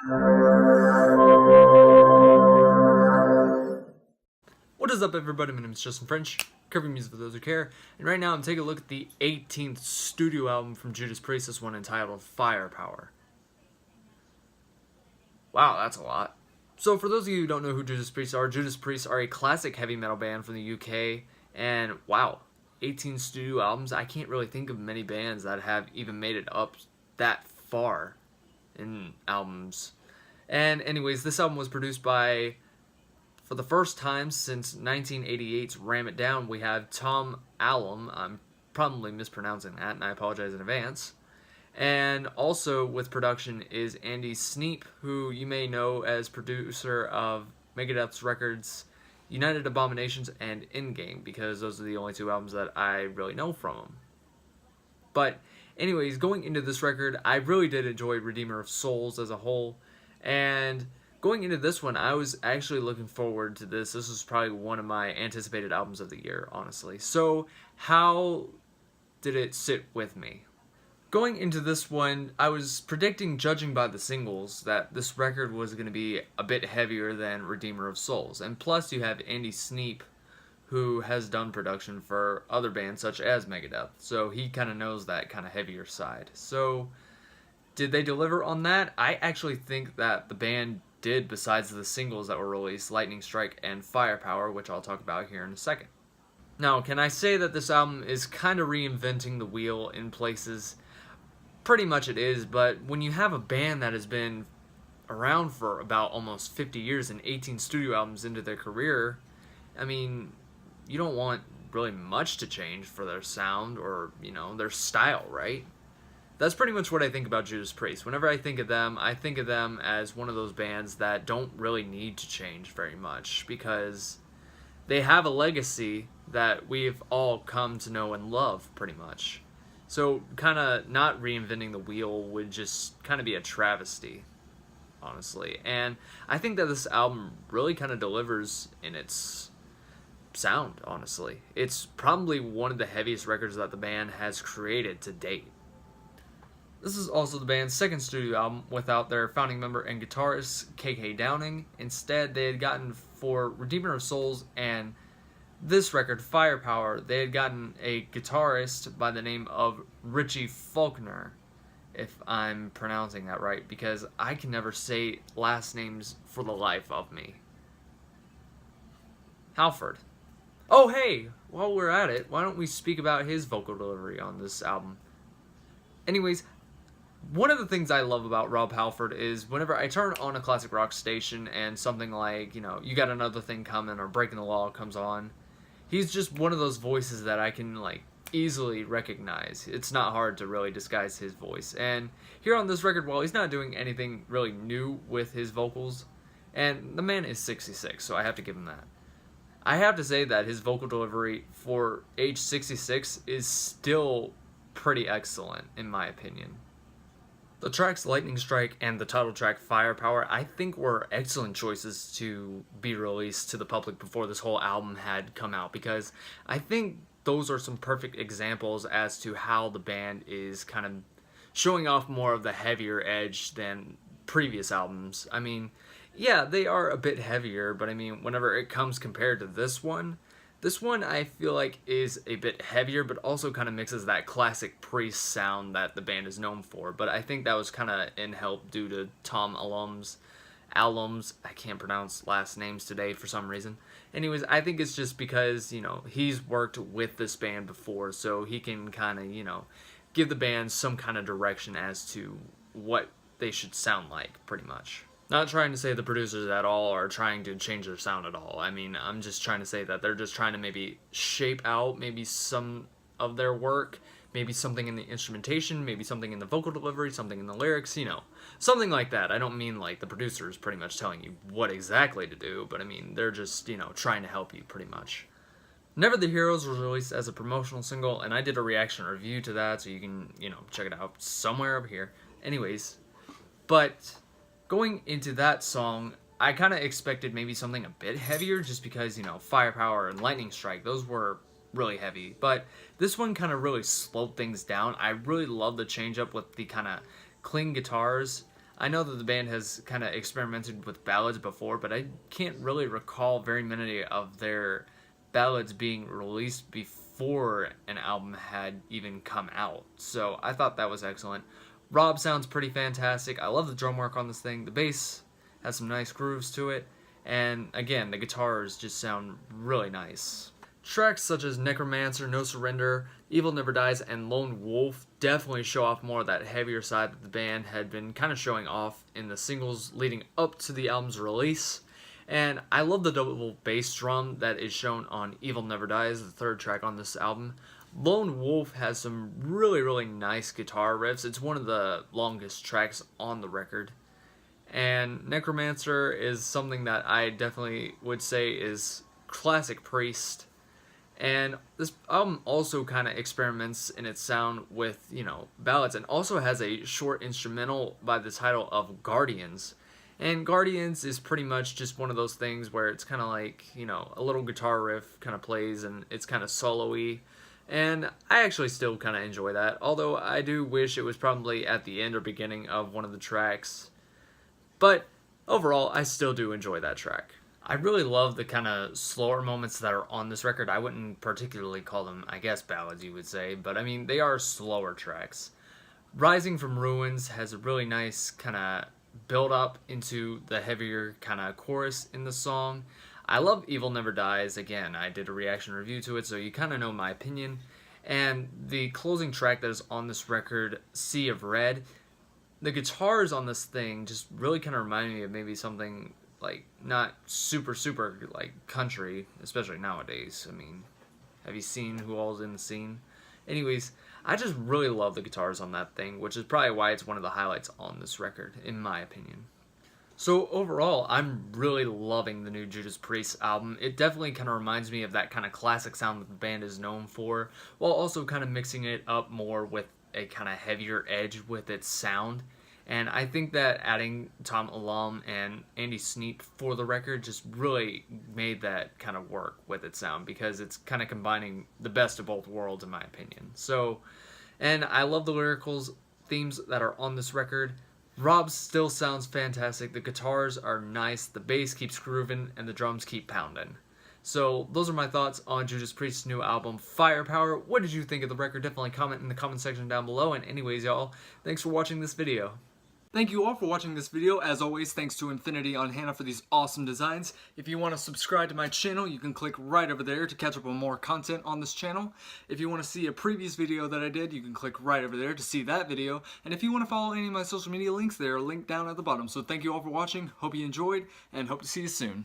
What is up, everybody? My name is Justin French, covering music for those who care, and right now I'm taking a look at the 18th studio album from Judas Priest, this one entitled Firepower. Wow, that's a lot. So for those of you who don't know who Judas Priest are a classic heavy metal band from the UK, and wow, 18 studio albums. I can't really think of many bands that have even made it up that far in albums. And anyways, this album was produced by, for the first time since 1988's Ram It Down, we have Tom Allom. I'm probably mispronouncing that, and I apologize in advance. And also with production is Andy Sneap, who you may know as producer of Megadeth's records United Abominations and Endgame, because those are the only two albums that I really know from him. But anyways, going into this record, I really did enjoy Redeemer of Souls as a whole, and going into this one, I was actually looking forward to this. This was probably one of my anticipated albums of the year, honestly. So how did it sit with me? Going into this one, I was predicting, judging by the singles, that this record was going to be a bit heavier than Redeemer of Souls. And plus, you have Andy Sneap, who has done production for other bands such as Megadeth. So he kind of knows that kind of heavier side. So did they deliver on that? I actually think that the band did, besides the singles that were released, Lightning Strike and Firepower, which I'll talk about here in a second. Now, can I say that this album is kind of reinventing the wheel in places? Pretty much it is, but when you have a band that has been around for about almost 50 years and 18 studio albums into their career, I mean, you don't want really much to change for their sound or, their style, right? That's pretty much what I think about Judas Priest. Whenever I think of them as one of those bands that don't really need to change very much, because they have a legacy that we've all come to know and love, pretty much. So kind of not reinventing the wheel would just kind of be a travesty, honestly. And I think that this album really kind of delivers in its sound, honestly. It's probably one of the heaviest records that the band has created to date. This is also the band's second studio album without their founding member and guitarist, KK Downing. Instead, they had gotten, for Redeemer of Souls and this record, Firepower, they had gotten a guitarist by the name of Richie Faulkner, if I'm pronouncing that right, because I can never say last names for the life of me. Halford. Oh, hey, while we're at it, why don't we speak about his vocal delivery on this album? Anyways, one of the things I love about Rob Halford is whenever I turn on a classic rock station and something like, You Got Another Thing Coming or Breaking the Law comes on, he's just one of those voices that I can easily recognize. It's not hard to really disguise his voice. And here on this record, while he's not doing anything really new with his vocals, and the man is 66, so I have to give him that, I have to say that his vocal delivery for age 66 is still pretty excellent, in my opinion. The tracks Lightning Strike and the title track Firepower, I think, were excellent choices to be released to the public before this whole album had come out, because I think those are some perfect examples as to how the band is kind of showing off more of the heavier edge than previous albums. I mean, yeah, they are a bit heavier, but I mean, whenever it comes compared to this one I feel like is a bit heavier, but also kind of mixes that classic Priest sound that the band is known for. But I think that was kind of in help due to Tom Allom's, I can't pronounce last names today for some reason. Anyways, I think it's just because, he's worked with this band before, so he can kind of, give the band some kind of direction as to what they should sound like, pretty much. Not trying to say the producers at all are trying to change their sound at all. I mean, I'm just trying to say that they're just trying to maybe shape out maybe some of their work, maybe something in the instrumentation, maybe something in the vocal delivery, something in the lyrics, something like that. I don't mean like the producers pretty much telling you what exactly to do, but I mean, they're just, trying to help you pretty much. Never the Heroes was released as a promotional single, and I did a reaction review to that, so you can, check it out somewhere over here. Anyways, but going into that song, I kind of expected maybe something a bit heavier just because, Firepower and Lightning Strike, those were really heavy. But this one kind of really slowed things down. I really love the change up with the kind of clean guitars. I know that the band has kind of experimented with ballads before, but I can't really recall very many of their ballads being released before an album had even come out. So I thought that was excellent. Rob sounds pretty fantastic. I love the drum work on this thing. The bass has some nice grooves to it. And again, the guitars just sound really nice. Tracks such as Necromancer, No Surrender, Evil Never Dies, and Lone Wolf definitely show off more of that heavier side that the band had been kind of showing off in the singles leading up to the album's release. And I love the double bass drum that is shown on Evil Never Dies, the third track on this album. Lone Wolf has some really nice guitar riffs. It's one of the longest tracks on the record. And Necromancer is something that I definitely would say is classic Priest. And this album also kind of experiments in its sound with, ballads, and also has a short instrumental by the title of Guardians. And Guardians is pretty much just one of those things where it's kind of like, a little guitar riff kind of plays and it's kind of solo-y. And I actually still kind of enjoy that, although I do wish it was probably at the end or beginning of one of the tracks. But overall, I still do enjoy that track. I really love the kind of slower moments that are on this record. I wouldn't particularly call them, I guess, ballads, you would say, but I mean, they are slower tracks. Rising from Ruins has a really nice kind of build up into the heavier kind of chorus in the song. I love Evil Never Dies. Again, I did a reaction review to it, so you kind of know my opinion. And the closing track that is on this record, Sea of Red, the guitars on this thing just really kind of remind me of maybe something like not super like country, especially nowadays. I mean, have you seen Who All's in the Scene? Anyways, I just really love the guitars on that thing, which is probably why it's one of the highlights on this record, in my opinion. So overall, I'm really loving the new Judas Priest album. It definitely kind of reminds me of that kind of classic sound that the band is known for, while also kind of mixing it up more with a kind of heavier edge with its sound. And I think that adding Tom Allom and Andy Sneap for the record just really made that kind of work with its sound, because it's kind of combining the best of both worlds, in my opinion. So, and I love the lyrical themes that are on this record. Rob still sounds fantastic. The guitars are nice, the bass keeps grooving, and the drums keep pounding. So those are my thoughts on Judas Priest's new album, Firepower. What did you think of the record? Definitely comment in the comment section down below. And anyways, y'all, thanks for watching this video. Thank you all for watching this video. As always, thanks to Infinity on Hannah for these awesome designs. If you want to subscribe to my channel, you can click right over there to catch up on more content on this channel. If you want to see a previous video that I did, you can click right over there to see that video. And if you want to follow any of my social media links, they are linked down at the bottom. So thank you all for watching. Hope you enjoyed, and hope to see you soon.